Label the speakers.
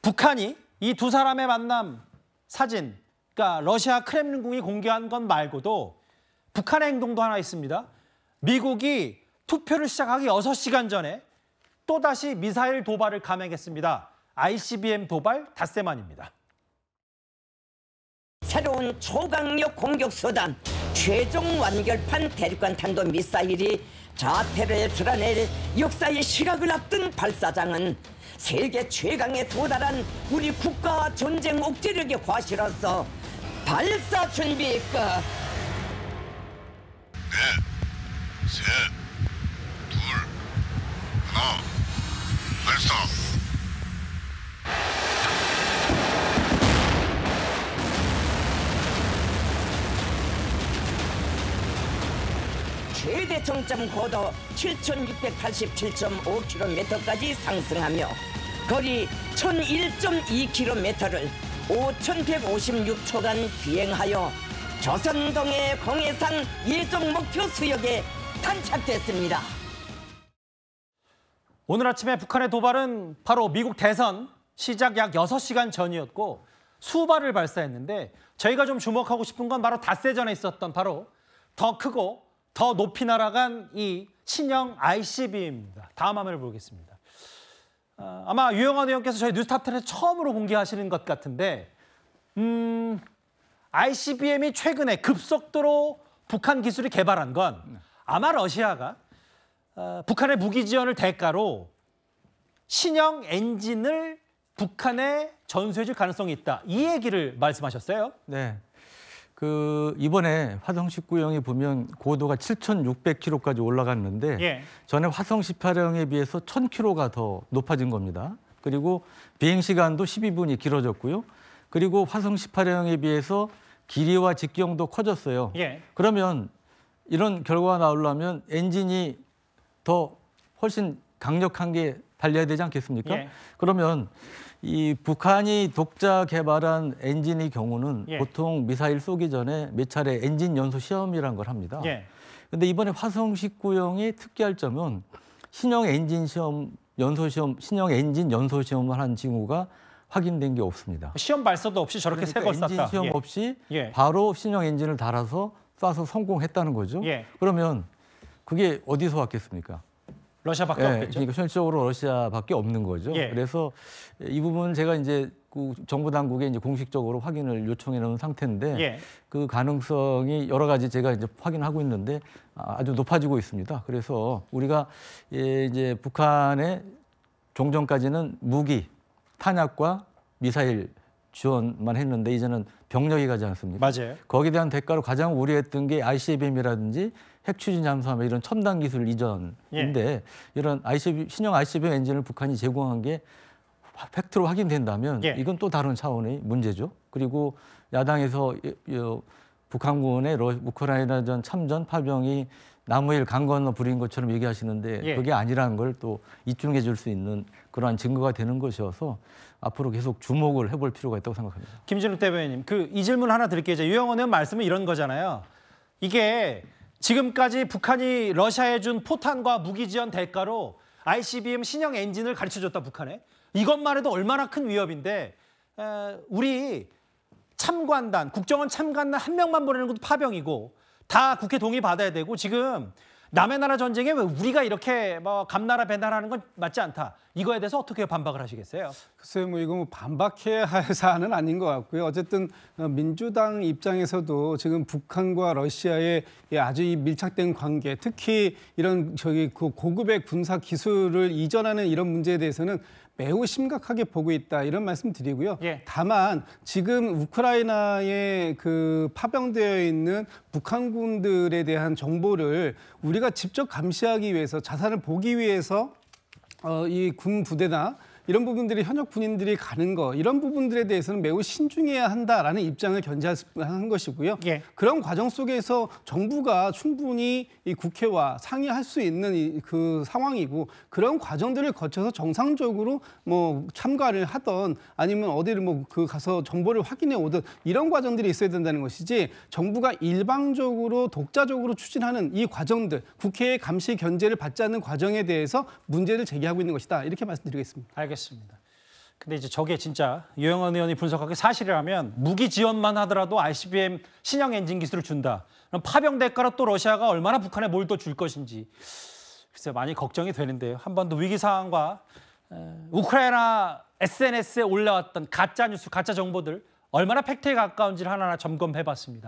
Speaker 1: 북한이 이 두 사람의 만남 사진, 그러니까 러시아 크렘린궁이 공개한 것 말고도 북한의 행동도 하나 있습니다. 미국이 투표를 시작하기 6시간 전에 또다시 미사일 도발을 감행했습니다. ICBM 도발 닷새만입니다.
Speaker 2: 새로운 초강력 공격 수단 최종 완결판 대륙간 탄도 미사일이 자태를 드러낼 역사의 시각을 앞둔 발사장은 세계 최강에 도달한 우리 국가 전쟁 억제력의 과시로서 발사 준비 끝.
Speaker 3: 넷, 셋, 둘, 하나, 발사.
Speaker 2: 최대 정점 고도 7,687.5km까지 상승하며 거리 1,001.2km를 5,156초간 비행하여 조선동해 공해상 예정 목표 수역에 탄착됐습니다.
Speaker 1: 오늘 아침에 북한의 도발은 바로 미국 대선 시작 약 6시간 전이었고 수발을 발사했는데 저희가 좀 주목하고 싶은 건 바로 닷새 전에 있었던 바로 더 크고 더 높이 날아간 이 신형 ICBM입니다. 다음 화면을 보겠습니다. 아마 유영환 의원께서 저희 뉴스탑10에 처음으로 공개하시는 것 같은데 ICBM이 최근에 급속도로 북한 기술이 개발한 건 아마 러시아가 북한의 무기 지원을 대가로 신형 엔진을 북한에 전수해 줄 가능성이 있다. 이 얘기를 말씀하셨어요.
Speaker 4: 네. 이번에 화성 19형이 보면 고도가 7,600km까지 올라갔는데
Speaker 1: 예.
Speaker 4: 전에 화성 18형에 비해서 1,000km가 더 높아진 겁니다. 그리고 비행 시간도 12분이 길어졌고요. 그리고 화성 18형에 비해서 길이와 직경도 커졌어요.
Speaker 1: 예.
Speaker 4: 그러면 이런 결과가 나오려면 엔진이 더 훨씬 강력한 게 달려야 되지 않겠습니까?
Speaker 1: 예.
Speaker 4: 그러면 이 북한이 독자 개발한 엔진의 경우는
Speaker 1: 예.
Speaker 4: 보통 미사일 쏘기 전에 몇 차례 엔진 연소 시험이라는 걸 합니다. 그런데 이번에 화성 19형의 특이할 점은 신형 엔진 연소 시험을 한 징후가 확인된 게 없습니다.
Speaker 1: 시험 발사도 없이 저렇게
Speaker 4: 그러니까
Speaker 1: 새 걸 쐈다.
Speaker 4: 엔진 시험 없이
Speaker 1: 예.
Speaker 4: 바로 신형 엔진을 달아서 쏴서 성공했다는 거죠.
Speaker 1: 예.
Speaker 4: 그러면 그게 어디서 왔겠습니까?
Speaker 1: 러시아밖에
Speaker 4: 예,
Speaker 1: 없겠죠.
Speaker 4: 그러니까 현실적으로 러시아밖에 없는 거죠.
Speaker 1: 예.
Speaker 4: 그래서 이 부분 제가 이제 정부 당국에 이제 공식적으로 확인을 요청해 놓은 상태인데
Speaker 1: 예.
Speaker 4: 그 가능성이 여러 가지 제가 이제 확인하고 있는데 아주 높아지고 있습니다. 그래서 우리가 이제 북한의 종전까지는 무기, 탄약과 미사일 지원만 했는데 이제는 병력이 가지 않습니까?
Speaker 1: 맞아요.
Speaker 4: 거기에 대한 대가로 가장 우려했던 게 ICBM이라든지 핵 추진 잠수함 이런 첨단 기술 이전인데 이런 신형 ICBM 엔진을 북한이 제공한 게 팩트로 확인된다면 이건 또 다른 차원의 문제죠. 그리고 야당에서 북한군의 우크라이나전 참전 파병이 나무일 강 건너 부린 것처럼 얘기하시는데 그게 아니라는 걸 또 입증해 줄 수 있는 그러한 증거가 되는 것이어서 앞으로 계속 주목을 해볼 필요가 있다고 생각합니다.
Speaker 1: 김진욱 대변인님, 이 질문 하나 드릴게요. 유영원 의원 말씀은 이런 거잖아요. 이게 지금까지 북한이 러시아에 준 포탄과 무기 지원 대가로 ICBM 신형 엔진을 가르쳐줬다, 북한에. 이것만 해도 얼마나 큰 위협인데 우리 참관단, 국정원 참관단 한 명만 보내는 것도 파병이고 다 국회 동의 받아야 되고 지금 남의 나라 전쟁에 왜 우리가 이렇게 감나라 배나라하는 건 맞지 않다. 이거에 대해서 어떻게 반박을 하시겠어요?
Speaker 5: 글쎄요, 이거 반박해야 할 사안은 아닌 것 같고요. 어쨌든 민주당 입장에서도 지금 북한과 러시아의 아주 밀착된 관계, 특히 이런 고급의 군사 기술을 이전하는 이런 문제에 대해서는 매우 심각하게 보고 있다 이런 말씀 드리고요. 다만 지금 우크라이나에 파병되어 있는 북한군들에 대한 정보를 우리가 직접 감시하기 위해서 자산을 보기 위해서 이 군 부대나 이런 부분들이 현역 군인들이 가는 거 이런 부분들에 대해서는 매우 신중해야 한다라는 입장을 견지한 것이고요. 그런 과정 속에서 정부가 충분히 이 국회와 상의할 수 있는 그 상황이고 그런 과정들을 거쳐서 정상적으로 참가를 하던 아니면 어디를 가서 정보를 확인해 오든 이런 과정들이 있어야 된다는 것이지 정부가 일방적으로 독자적으로 추진하는 이 과정들 국회의 감시 견제를 받지 않는 과정에 대해서 문제를 제기하고 있는 것이다 이렇게 말씀드리겠습니다.
Speaker 1: 알겠습니다. 근데 이제 저게 진짜 유영원 의원이 분석하기 사실이라면 무기 지원만 하더라도 ICBM 신형 엔진 기술을 준다. 그럼 파병 대가로 또 러시아가 얼마나 북한에 뭘 또 줄 것인지 글쎄 많이 걱정이 되는데요. 한 번 더 위기 상황과 우크라이나 SNS에 올라왔던 가짜 뉴스, 가짜 정보들 얼마나 팩트에 가까운지를 하나하나 점검해봤습니다.